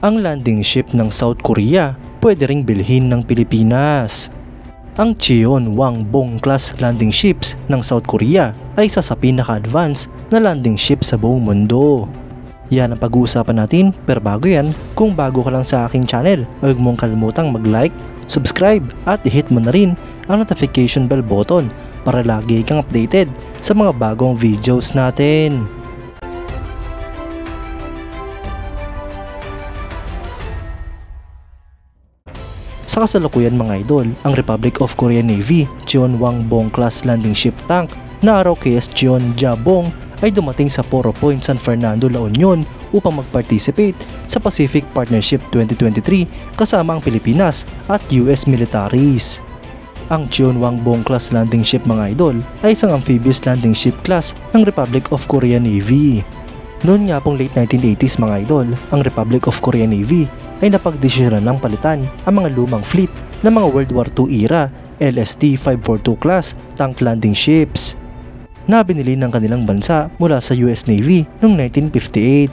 Ang landing ship ng South Korea pwede ring bilhin ng Pilipinas. Ang Cheonwang-bong class landing ships ng South Korea ay isa sa pinaka-advance na landing ship sa buong mundo. Yan ang pag-uusapan natin, pero bago yan, kung bago ka lang sa aking channel, huwag mong kalimutang mag-like, subscribe at i-hit mo na rin ang notification bell button para lagi kang updated sa mga bagong videos natin. Sa kasalukuyan mga idol, ang Republic of Korea Navy Cheonwang-bong class landing ship tank na ROKS Cheonjabong ay dumating sa Poro Point, San Fernando, La Union upang mag-participate sa Pacific Partnership 2023 kasama ang Pilipinas at US militaries. Ang Cheonwang-bong class landing ship mga idol ay isang amphibious landing ship class ng Republic of Korea Navy. Noon nga pong late 1980s mga idol, ang Republic of Korea Navy ay napagdesisyonan ng palitan ang mga lumang fleet ng mga World War II era LST-542 class tank landing ships na binili ng kanilang bansa mula sa US Navy noong 1958.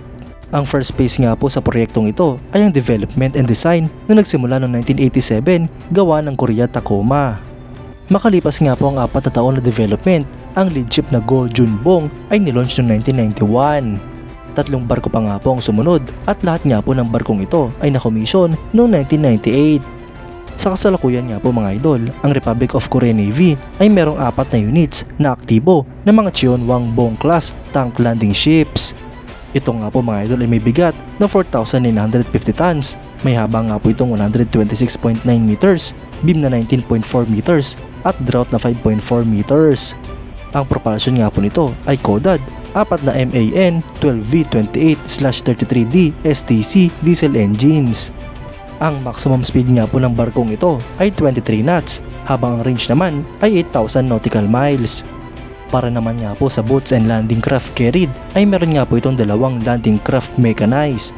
Ang first phase nga po sa proyektong ito ay ang development and design na nagsimula noong 1987 gawa ng Korea Tacoma. Makalipas nga po ang 4 na taon na development, ang lead ship na Go Junbong ay nilaunch noong 1991. 3 barko pa nga po ang sumunod at lahat nga po ng barkong ito ay nakomisyon noong 1998. Sa kasalukuyan nga po mga idol, ang Republic of Korea Navy ay merong 4 na units na aktibo ng mga Cheonwang-bong class tank landing ships. Ito nga po mga idol ay may bigat na 4,950 tons, may haba nga po itong 126.9 meters, beam na 19.4 meters at draught na 5.4 meters. Ang propulsion nga po nito ay coded 4 na MAN 12V28/33D STC diesel engines. Ang maximum speed nga po ng barkong ito ay 23 knots, habang ang range naman ay 8,000 nautical miles. Para naman nga po sa boats and landing craft carried ay meron nga po itong 2 landing craft mechanized.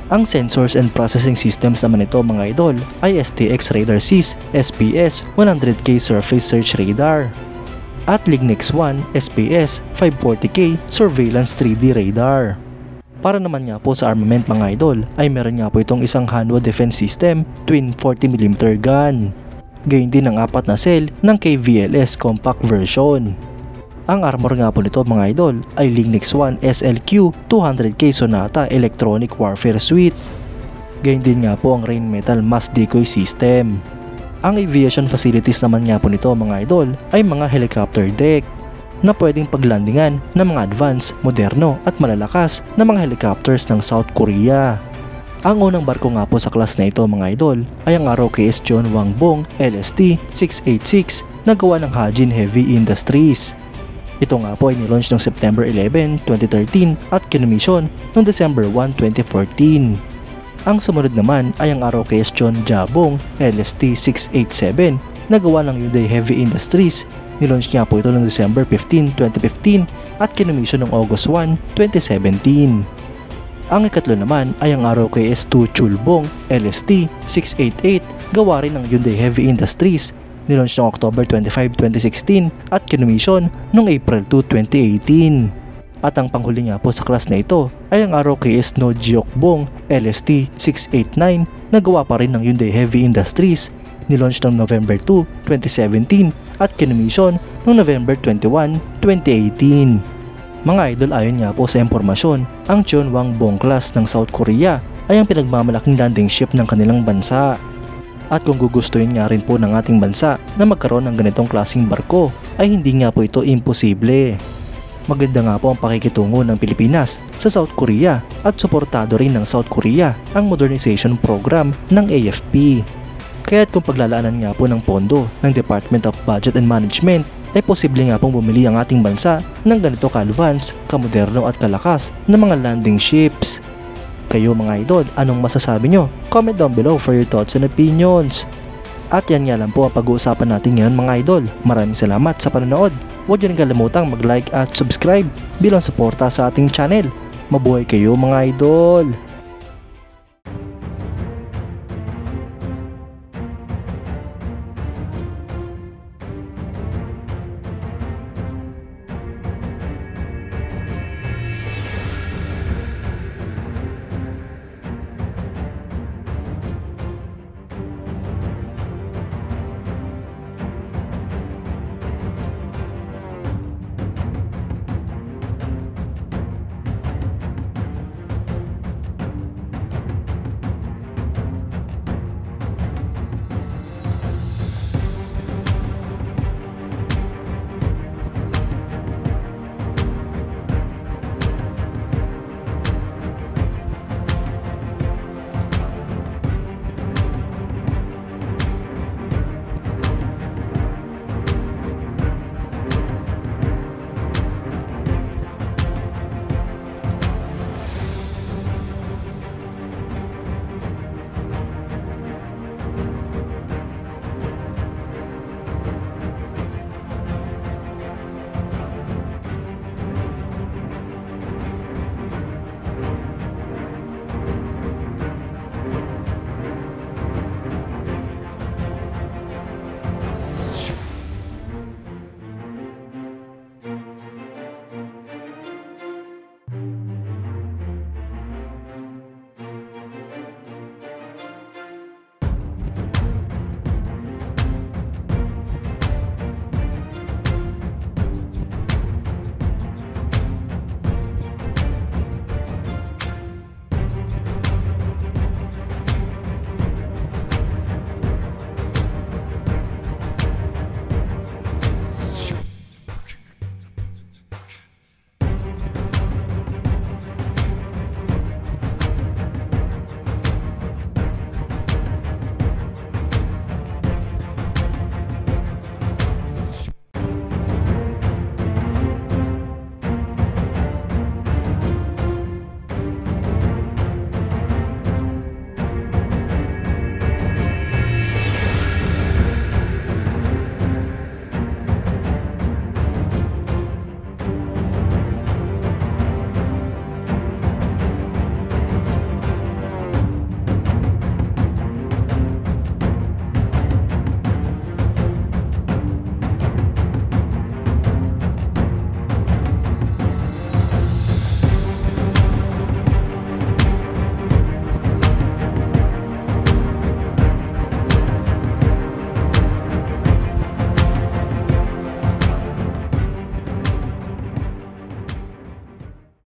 Ang sensors and processing systems naman ito mga idol ay STX Radar Sys SPS 100K surface search radar at Lignex 1 SPS 540K surveillance 3D radar. Para naman nga po sa armament mga idol ay meron nga po itong isang Hanwha defense system twin 40mm gun. Gayon din ang 4 na cell ng KVLS compact version. Ang armor nga po nito mga idol ay Lignex 1 SLQ 200K Sonata electronic warfare suite. Gayon din nga po ang Rainmetal mass decoy system. Ang aviation facilities naman nga po nito mga idol ay mga helicopter deck na pwedeng paglandingan ng mga advanced, moderno at malalakas na mga helicopters ng South Korea. Ang unang barko nga po sa class na ito mga idol ay ang ROKS Cheonwang-bong LST-686 na gawa ng Hajin Heavy Industries. Ito nga po ay nilaunch noong September 11, 2013 at kinomisyon noong December 1, 2014. Ang sumunod naman ay ang ROKS Cheonjabong LST-687 na gawa ng Hyundai Heavy Industries. Nilaunch nga po ito noong December 15, 2015 at kinomisyon noong August 1, 2017. Ang ikatlo naman ay ang ROKS Chulbong LST-688 gawa rin ng Hyundai Heavy Industries. Nilaunch noong October 25, 2016 at kinomisyon noong April 2, 2018. At ang panghuli nga po sa class na ito ay ang ROKS Nojyokbong LST-689 na gawa pa rin ng Hyundai Heavy Industries. Nilaunch noong November 2, 2017 at kinomisyon noong November 21, 2018. Mga idol, ayon nga po sa impormasyon, ang Cheonwang-bong class ng South Korea ay ang pinagmamalaking landing ship ng kanilang bansa. At kung gugustuhin nga rin po ng ating bansa na magkaroon ng ganitong klaseng barko ay hindi nga po ito imposible. Maganda nga po ang pakikitungo ng Pilipinas sa South Korea at suportado rin ng South Korea ang modernization program ng AFP. Kaya't kung paglalaanan nga po ng pondo ng Department of Budget and Management ay posible nga pong bumili ang ating bansa ng ganito ka-advance, kamoderno at kalakas na mga landing ships. Kayo mga idol, anong masasabi nyo? Comment down below for your thoughts and opinions. At yan nga lang po ang pag-uusapan natin ngayon mga idol. Maraming salamat sa panonood. Huwag nyo rin kalimutang mag-like at subscribe bilang suporta sa ating channel. Mabuhay kayo mga idol!